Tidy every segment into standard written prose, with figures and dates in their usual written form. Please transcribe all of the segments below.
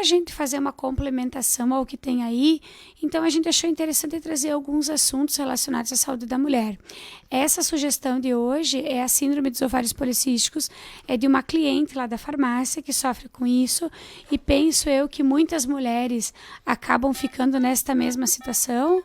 gente fazer uma complementação ao que tem aí, então a gente achou interessante trazer alguns assuntos relacionados à saúde da mulher. Essa sugestão de hoje é a síndrome dos ovários policísticos, é de uma cliente lá da farmácia que sofre com isso, e penso eu que muitas mulheres acabam ficando nesta mesma situação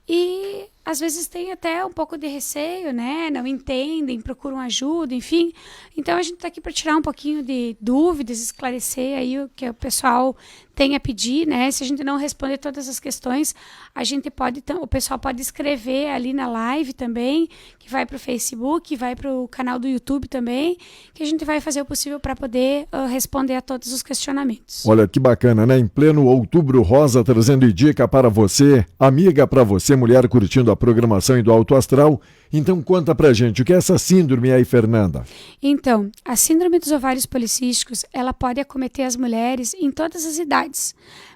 e às vezes tem até um pouco de receio, né? Não entendem, procuram ajuda, enfim. Então a gente está aqui para tirar um pouquinho de dúvidas, esclarecer aí o que o pessoal tem a pedir, né? Se a gente não responder todas as questões, a gente pode, o pessoal pode escrever ali na live também, que vai para o Facebook, vai para o canal do YouTube também, que a gente vai fazer o possível para poder responder a todos os questionamentos. Olha que bacana, né? Em pleno Outubro Rosa, trazendo dica para você, amiga para você, mulher curtindo a programação e do Alto Astral. Então conta pra gente, o que é essa síndrome aí, Fernanda? Então, a síndrome dos ovários policísticos, ela pode acometer as mulheres em todas as idades,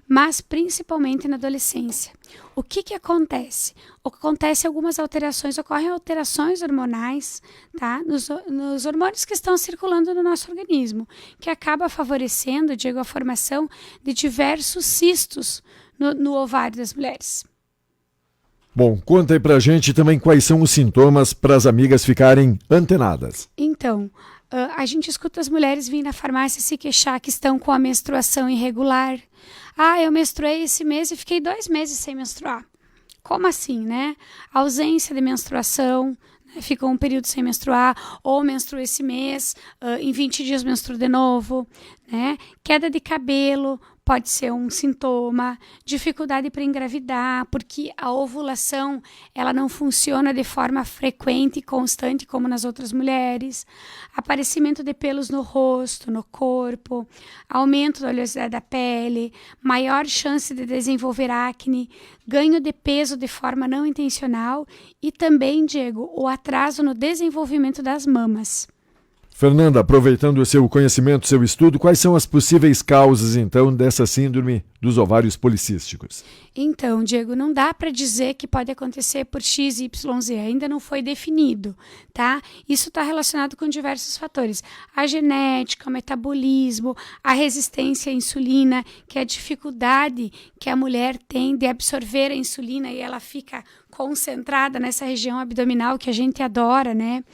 mas principalmente na adolescência. O que acontece? Acontece algumas alterações, ocorrem alterações hormonais, tá? Nos hormônios que estão circulando no nosso organismo, que acaba favorecendo, Diego, a formação de diversos cistos no ovário das mulheres. Bom, conta aí pra gente também quais são os sintomas para as amigas ficarem antenadas. Então, a gente escuta as mulheres virem na farmácia se queixar que estão com a menstruação irregular. Eu menstruei esse mês e fiquei 2 meses sem menstruar. Como assim, né? Ausência de menstruação, né? Ficou um período sem menstruar, ou menstruou esse mês, em 20 dias menstruou de novo, né? Queda de cabelo pode ser um sintoma, dificuldade para engravidar, porque a ovulação ela não funciona de forma frequente e constante como nas outras mulheres, aparecimento de pelos no rosto, no corpo, aumento da oleosidade da pele, maior chance de desenvolver acne, ganho de peso de forma não intencional e também, Diego, o atraso no desenvolvimento das mamas. Fernanda, aproveitando o seu conhecimento, seu estudo, quais são as possíveis causas, então, dessa síndrome dos ovários policísticos? Então, Diego, não dá para dizer que pode acontecer por X, Y, Z, ainda não foi definido, tá? Isso está relacionado com diversos fatores. A genética, o metabolismo, a resistência à insulina, que é a dificuldade que a mulher tem de absorver a insulina e ela fica concentrada nessa região abdominal que a gente adora, né?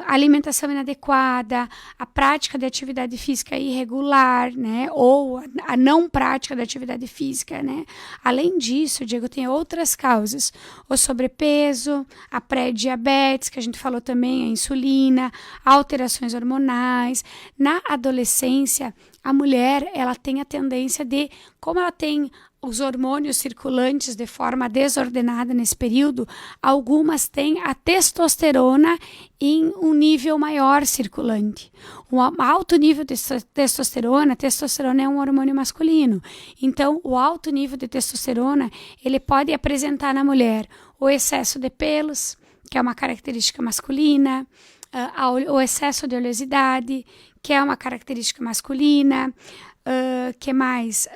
Alimentação inadequada, a prática de atividade física irregular, né? Ou a não prática de atividade física, né? Além disso, Diego, tem outras causas. O sobrepeso, a pré-diabetes, que a gente falou também, a insulina, alterações hormonais. Na adolescência, a mulher, ela tem a tendência de, como ela tem os hormônios circulantes de forma desordenada nesse período, algumas têm a testosterona em um nível maior circulante. Um alto nível de testosterona é um hormônio masculino. Então, o alto nível de testosterona, ele pode apresentar na mulher o excesso de pelos, que é uma característica masculina, o excesso de oleosidade, que é uma característica masculina, que mais?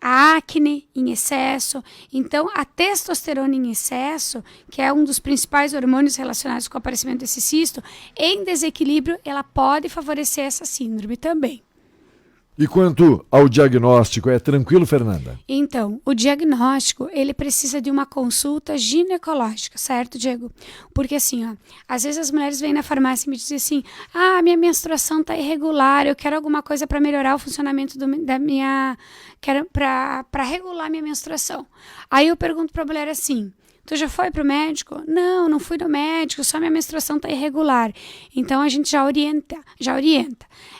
A acne em excesso. Então, a testosterona em excesso, que é um dos principais hormônios relacionados com o aparecimento desse cisto, em desequilíbrio, ela pode favorecer essa síndrome também. E quanto ao diagnóstico, é tranquilo, Fernanda? Então, o diagnóstico, ele precisa de uma consulta ginecológica, certo, Diego? Porque assim, às vezes as mulheres vêm na farmácia e me dizem assim, minha menstruação está irregular, eu quero alguma coisa para melhorar o funcionamento da minha... quero para regular minha menstruação. Aí eu pergunto para a mulher assim, tu já foi para o médico? Não fui no médico, só minha menstruação está irregular. Então, a gente já orienta.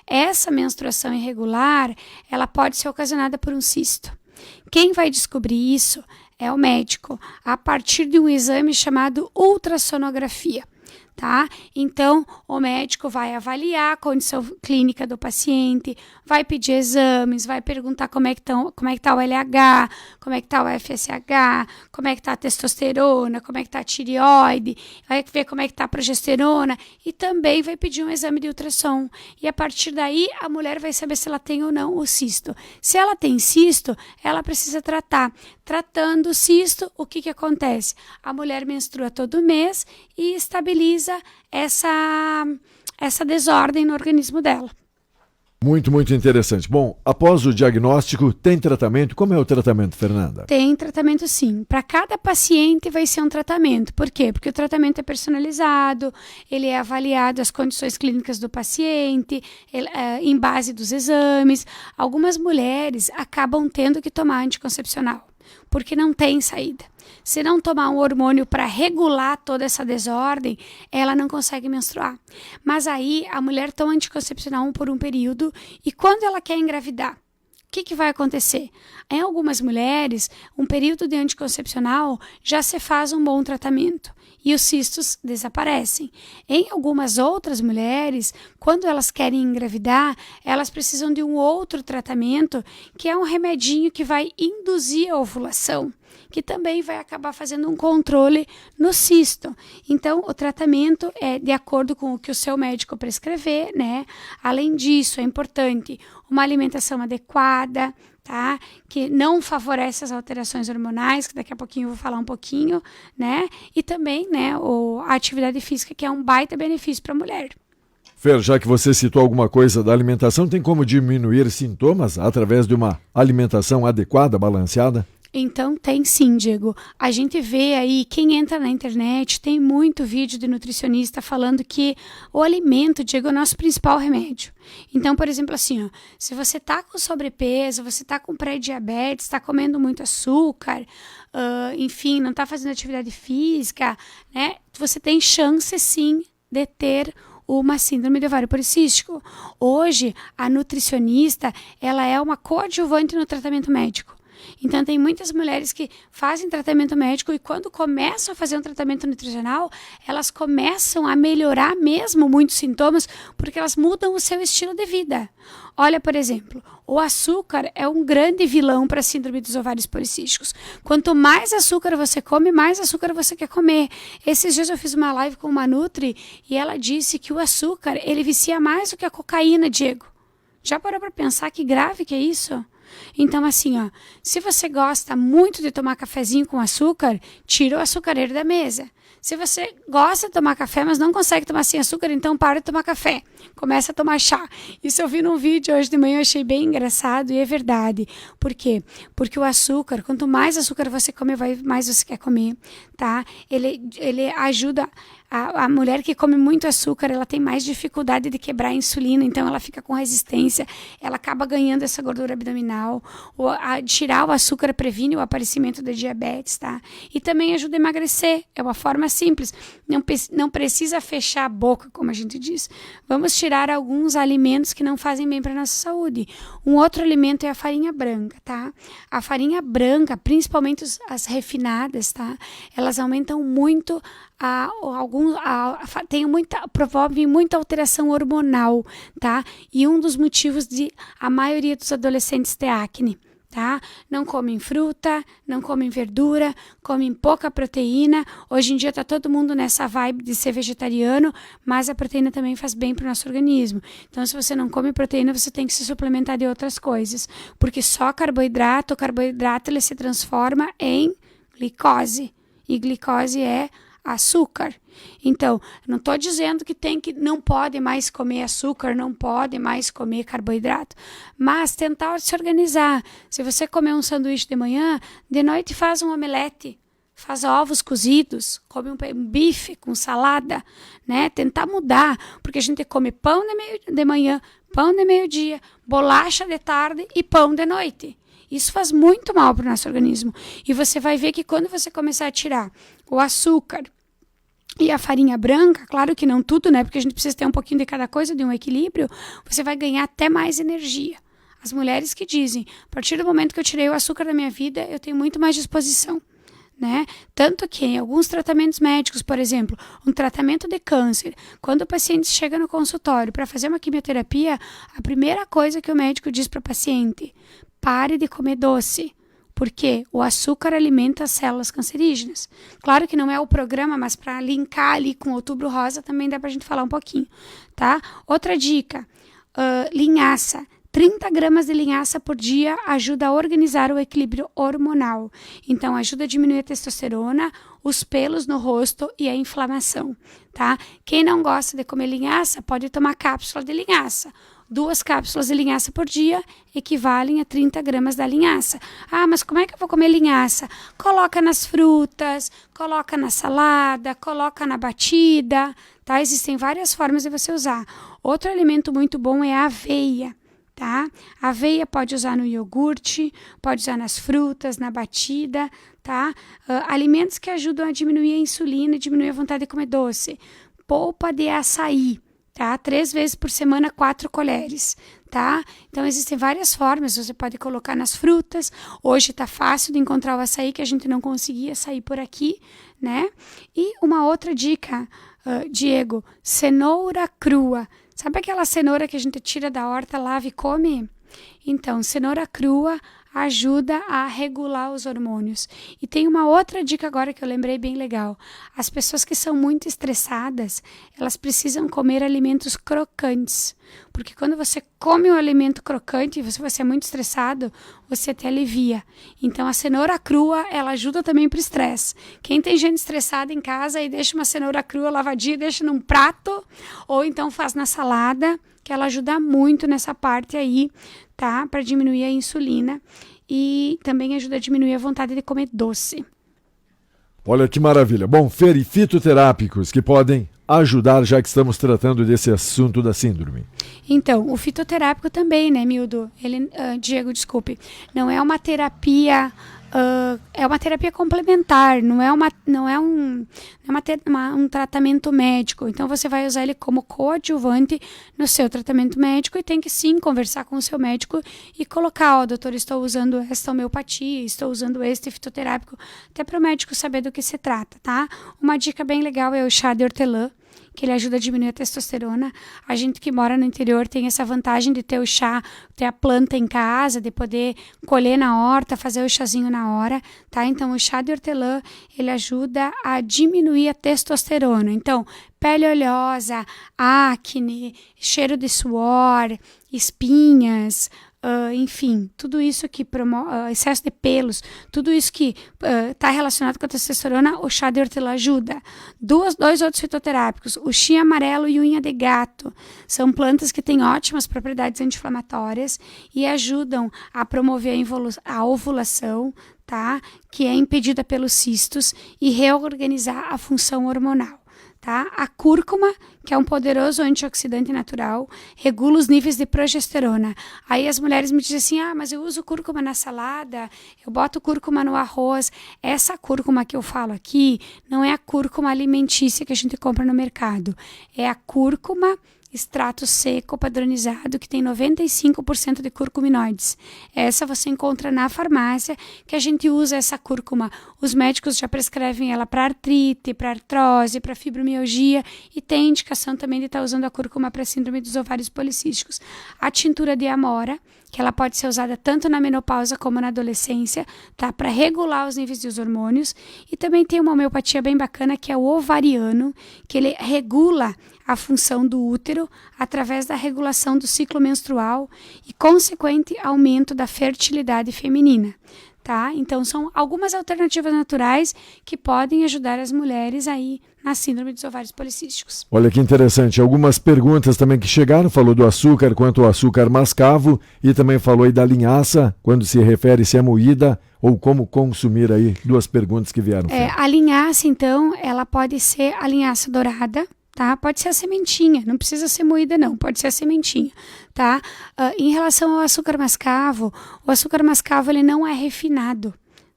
Essa menstruação irregular, ela pode ser ocasionada por um cisto. Quem vai descobrir isso é o médico, a partir de um exame chamado ultrassonografia. Tá? Então, o médico vai avaliar a condição clínica do paciente, vai pedir exames, vai perguntar como é que está o LH, como é que está o FSH, como é que está a testosterona, como é que está a tireoide, vai ver como é que está a progesterona e também vai pedir um exame de ultrassom. E a partir daí, a mulher vai saber se ela tem ou não o cisto. Se ela tem cisto, ela precisa tratar. Tratando o cisto, o que acontece? A mulher menstrua todo mês e estabiliza essa desordem no organismo dela. Muito, muito interessante. Bom, após o diagnóstico, tem tratamento? Como é o tratamento, Fernanda? Tem tratamento sim. Para cada paciente vai ser um tratamento. Por quê? Porque o tratamento é personalizado, ele é avaliado as condições clínicas do paciente, em base dos exames. Algumas mulheres acabam tendo que tomar anticoncepcional, porque não tem saída. Se não tomar um hormônio para regular toda essa desordem, ela não consegue menstruar. Mas aí a mulher toma anticoncepcional por um período e quando ela quer engravidar, o que vai acontecer? Em algumas mulheres, um período de anticoncepcional já se faz um bom tratamento e os cistos desaparecem. Em algumas outras mulheres, quando elas querem engravidar, elas precisam de um outro tratamento, que é um remedinho que vai induzir a ovulação, que também vai acabar fazendo um controle no cisto. Então, o tratamento é de acordo com o que o seu médico prescrever, né? Além disso, é importante uma alimentação adequada, tá? Que não favorece as alterações hormonais, que daqui a pouquinho eu vou falar um pouquinho, né? E também, né, a atividade física, que é um baita benefício para a mulher. Fer, já que você citou alguma coisa da alimentação, tem como diminuir sintomas através de uma alimentação adequada, balanceada? Então tem sim, Diego. A gente vê aí, quem entra na internet, tem muito vídeo de nutricionista falando que o alimento, Diego, é o nosso principal remédio. Então, por exemplo, assim, ó, se você tá com sobrepeso, você tá com pré-diabetes, tá comendo muito açúcar, enfim, não tá fazendo atividade física, né? Você tem chance sim de ter uma síndrome de ovário policístico. Hoje, a nutricionista, ela é uma coadjuvante no tratamento médico. Então, tem muitas mulheres que fazem tratamento médico e quando começam a fazer um tratamento nutricional, elas começam a melhorar mesmo muitos sintomas porque elas mudam o seu estilo de vida. Olha, por exemplo, o açúcar é um grande vilão para a síndrome dos ovários policísticos. Quanto mais açúcar você come, mais açúcar você quer comer. Esses dias eu fiz uma live com uma nutri e ela disse que o açúcar, ele vicia mais do que a cocaína, Diego. Já parou para pensar que grave que é isso? Então, assim, ó, se você gosta muito de tomar cafezinho com açúcar, tira o açucareiro da mesa. Se você gosta de tomar café, mas não consegue tomar sem açúcar, então para de tomar café. Começa a tomar chá. Isso eu vi num vídeo hoje de manhã, eu achei bem engraçado e é verdade. Por quê? Porque o açúcar, quanto mais açúcar você come, mais você quer comer, tá? Ele ajuda. A mulher que come muito açúcar, ela tem mais dificuldade de quebrar a insulina, então ela fica com resistência, ela acaba ganhando essa gordura abdominal. Tirar o açúcar previne o aparecimento da diabetes, tá? E também ajuda a emagrecer, é uma forma simples, não precisa fechar a boca, como a gente diz. Vamos tirar alguns alimentos que não fazem bem para a nossa saúde. Um outro alimento é a farinha branca, tá? A farinha branca, principalmente as refinadas, tá? Elas aumentam muito promove muita alteração hormonal, tá? E um dos motivos de a maioria dos adolescentes ter acne, tá? Não comem fruta, não comem verdura, comem pouca proteína. Hoje em dia tá todo mundo nessa vibe de ser vegetariano, mas a proteína também faz bem para o nosso organismo. Então, se você não come proteína, você tem que se suplementar de outras coisas, porque só carboidrato, ele se transforma em glicose, e glicose é açúcar. Então, não estou dizendo que não pode mais comer açúcar, não pode mais comer carboidrato, mas tentar se organizar. Se você comer um sanduíche de manhã, de noite faz um omelete, faz ovos cozidos, come um bife com salada, né? Tentar mudar, porque a gente come pão de manhã, pão de meio-dia, bolacha de tarde e pão de noite. Isso faz muito mal para o nosso organismo. E você vai ver que quando você começar a tirar o açúcar e a farinha branca, claro que não tudo, né? Porque a gente precisa ter um pouquinho de cada coisa, de um equilíbrio, você vai ganhar até mais energia. As mulheres que dizem, a partir do momento que eu tirei o açúcar da minha vida, eu tenho muito mais disposição, né? Tanto que em alguns tratamentos médicos, por exemplo, um tratamento de câncer, quando o paciente chega no consultório para fazer uma quimioterapia, a primeira coisa que o médico diz para o paciente: pare de comer doce, porque o açúcar alimenta as células cancerígenas. Claro que não é o programa, mas para linkar ali com o Outubro Rosa também dá para a gente falar um pouquinho, tá? Outra dica, linhaça. 30 gramas de linhaça por dia ajuda a organizar o equilíbrio hormonal. Então, ajuda a diminuir a testosterona, os pelos no rosto e a inflamação, tá? Quem não gosta de comer linhaça, pode tomar cápsula de linhaça. 2 cápsulas de linhaça por dia equivalem a 30 gramas da linhaça. Ah, mas como é que eu vou comer linhaça? Coloca nas frutas, coloca na salada, coloca na batida, tá? Existem várias formas de você usar. Outro alimento muito bom é a aveia. Tá? A aveia pode usar no iogurte, pode usar nas frutas, na batida, tá? Alimentos que ajudam a diminuir a insulina e diminuir a vontade de comer doce. Polpa de açaí, tá? 3 vezes por semana, 4 colheres, tá? Então, existem várias formas, você pode colocar nas frutas. Hoje tá fácil de encontrar o açaí, que a gente não conseguia sair por aqui, né? E uma outra dica, Diego, cenoura crua. Sabe aquela cenoura que a gente tira da horta, lava e come? Então, cenoura crua ajuda a regular os hormônios. E tem uma outra dica agora que eu lembrei bem legal. As pessoas que são muito estressadas, elas precisam comer alimentos crocantes. Porque quando você come um alimento crocante e você é muito estressado, você até alivia. Então, a cenoura crua, ela ajuda também para o estresse. Quem tem gente estressada em casa e deixa uma cenoura crua lavadinha, deixa num prato, ou então faz na salada, que ela ajuda muito nessa parte aí, tá? Para diminuir a insulina e também ajuda a diminuir a vontade de comer doce. Olha que maravilha. Bom, Fer, e fitoterápicos que podem ajudar, já que estamos tratando desse assunto da síndrome. Então, o fitoterápico também, né, Mildo? Diego, desculpe. Não é uma terapia... é uma terapia complementar, não é um tratamento médico. Então, você vai usar ele como coadjuvante no seu tratamento médico e tem que sim conversar com o seu médico e colocar, doutor, estou usando esta homeopatia, estou usando este fitoterápico, até para o médico saber do que se trata, tá? Uma dica bem legal é o chá de hortelã, que ele ajuda a diminuir a testosterona. A gente que mora no interior tem essa vantagem de ter o chá, ter a planta em casa, de poder colher na horta, fazer o chazinho na hora, tá? Então, o chá de hortelã, ele ajuda a diminuir a testosterona. Então, pele oleosa, acne, cheiro de suor, espinhas, enfim, tudo isso que promove excesso de pelos, tudo isso que está relacionado com a testosterona, o chá de hortelã ajuda. Dois outros fitoterápicos, o chia amarelo e unha de gato, são plantas que têm ótimas propriedades anti-inflamatórias e ajudam a promover a ovulação, tá? Que é impedida pelos cistos, e reorganizar a função hormonal. Tá? A cúrcuma, que é um poderoso antioxidante natural, regula os níveis de progesterona. Aí as mulheres me dizem assim, mas eu uso cúrcuma na salada, eu boto cúrcuma no arroz. Essa cúrcuma que eu falo aqui não é a cúrcuma alimentícia que a gente compra no mercado. É a cúrcuma extrato seco padronizado, que tem 95% de curcuminoides. Essa você encontra na farmácia, que a gente usa essa cúrcuma. Os médicos já prescrevem ela para artrite, para artrose, para fibromialgia, e tem indicação também de estar usando a cúrcuma para síndrome dos ovários policísticos. A tintura de amora, que ela pode ser usada tanto na menopausa como na adolescência, tá? Para regular os níveis dos hormônios. E também tem uma homeopatia bem bacana, que é o ovariano, que ele regula a função do útero através da regulação do ciclo menstrual e consequente aumento da fertilidade feminina. Tá? Então, são algumas alternativas naturais que podem ajudar as mulheres aí na síndrome dos ovários policísticos. Olha que interessante. Algumas perguntas também que chegaram. Falou do açúcar quanto ao açúcar mascavo e também falou aí da linhaça, quando se refere se é moída ou como consumir aí. 2 perguntas que vieram. A linhaça, então, ela pode ser a linhaça dourada, tá? Pode ser a sementinha, não precisa ser moída não, pode ser a sementinha, tá? Em relação ao açúcar mascavo, o açúcar mascavo ele não é refinado,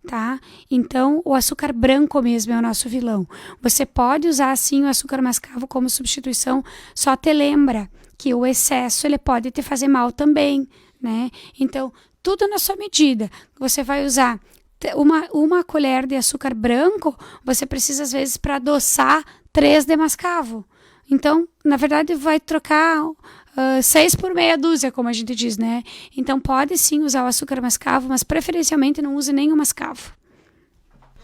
tá? Então, o açúcar branco mesmo é o nosso vilão. Você pode usar, sim, o açúcar mascavo como substituição, só te lembra que o excesso ele pode te fazer mal também, né? Então, tudo na sua medida. Você vai usar uma colher de açúcar branco, você precisa, às vezes, para adoçar 3 de mascavo. Então, na verdade, vai trocar 6 por meia dúzia, como a gente diz, né? Então, pode sim usar o açúcar mascavo, mas preferencialmente não use nem o mascavo.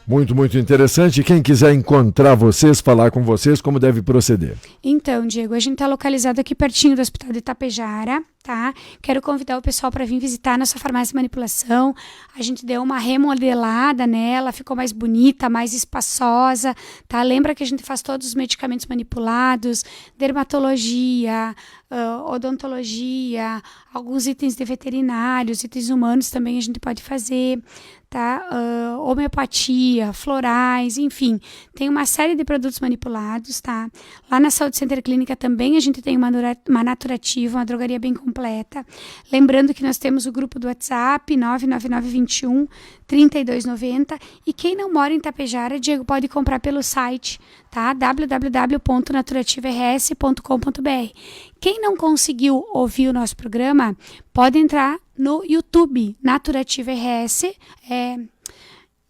Muito, muito interessante. Quem quiser encontrar vocês, falar com vocês, como deve proceder? Então, Diego, a gente está localizado aqui pertinho do Hospital de Itapejara, tá? Quero convidar o pessoal para vir visitar a nossa farmácia de manipulação. A gente deu uma remodelada nela, ficou mais bonita, mais espaçosa, tá? Lembra que a gente faz todos os medicamentos manipulados, dermatologia, odontologia, alguns itens de veterinários, itens humanos também a gente pode fazer, tá? Homeopatia, florais, enfim, tem uma série de produtos manipulados, tá? Lá na Saúde Center Clínica também a gente tem uma naturativa, uma drogaria bem completa. Lembrando que nós temos o grupo do WhatsApp 99921 3290 e quem não mora em Tapejara, Diego, pode comprar pelo site, tá? www.naturativaRS.com.br. Quem não conseguiu ouvir o nosso programa, pode entrar no YouTube, Naturativa RS,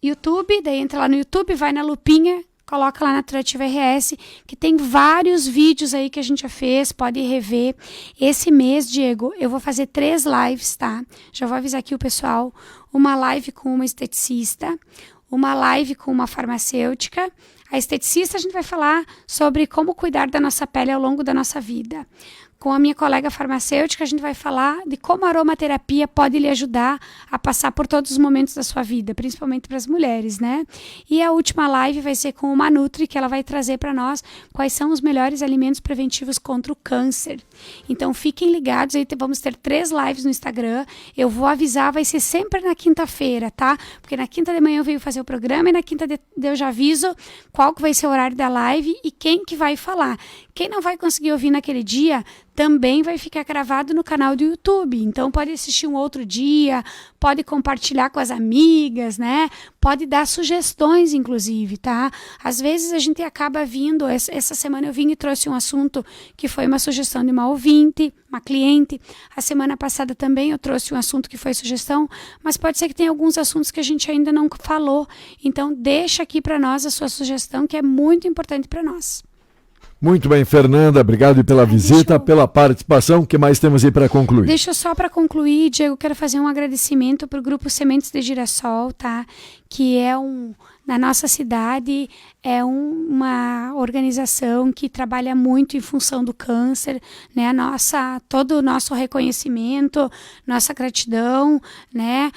YouTube, daí entra lá no YouTube, vai na lupinha, coloca lá Naturativa RS, que tem vários vídeos aí que a gente já fez, pode rever. Esse mês, Diego, eu vou fazer 3 lives, tá? Já vou avisar aqui o pessoal. Uma live com uma esteticista, uma live com uma farmacêutica. A esteticista a gente vai falar sobre como cuidar da nossa pele ao longo da nossa vida. Com a minha colega farmacêutica, a gente vai falar de como a aromaterapia pode lhe ajudar a passar por todos os momentos da sua vida, principalmente para as mulheres, né? E a última live vai ser com uma Nutri, que ela vai trazer para nós quais são os melhores alimentos preventivos contra o câncer. Então, fiquem ligados, aí vamos ter 3 lives no Instagram. Eu vou avisar, vai ser sempre na quinta-feira, tá? Porque na quinta de manhã eu venho fazer o programa e na quinta eu já aviso qual que vai ser o horário da live e quem que vai falar. Quem não vai conseguir ouvir naquele dia, também vai ficar gravado no canal do YouTube. Então, pode assistir um outro dia, pode compartilhar com as amigas, né? Pode dar sugestões, inclusive, tá? Às vezes a gente acaba vindo, essa semana eu vim e trouxe um assunto que foi uma sugestão de uma ouvinte, uma cliente. A semana passada também eu trouxe um assunto que foi sugestão, mas pode ser que tenha alguns assuntos que a gente ainda não falou. Então, deixa aqui para nós a sua sugestão, que é muito importante para nós. Muito bem, Fernanda, obrigado pela visita, pela participação. O que mais temos aí para concluir? Deixa eu só para concluir, Diego, quero fazer um agradecimento para o Grupo Sementes de Girassol, tá? Que é na nossa cidade, é uma organização que trabalha muito em função do câncer, né? Todo o nosso reconhecimento, nossa gratidão, né?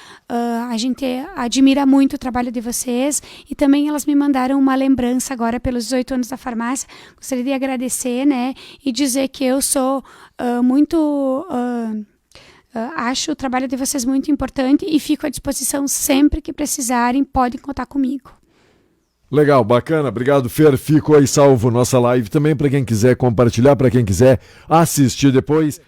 A gente admira muito o trabalho de vocês e também elas me mandaram uma lembrança agora pelos 18 anos da farmácia. Gostaria de agradecer, né? E dizer que eu sou muito... acho o trabalho de vocês muito importante e fico à disposição sempre que precisarem, podem contar comigo. Legal, bacana, obrigado, Fer. Ficou aí salvo nossa live também para quem quiser compartilhar, para quem quiser assistir depois.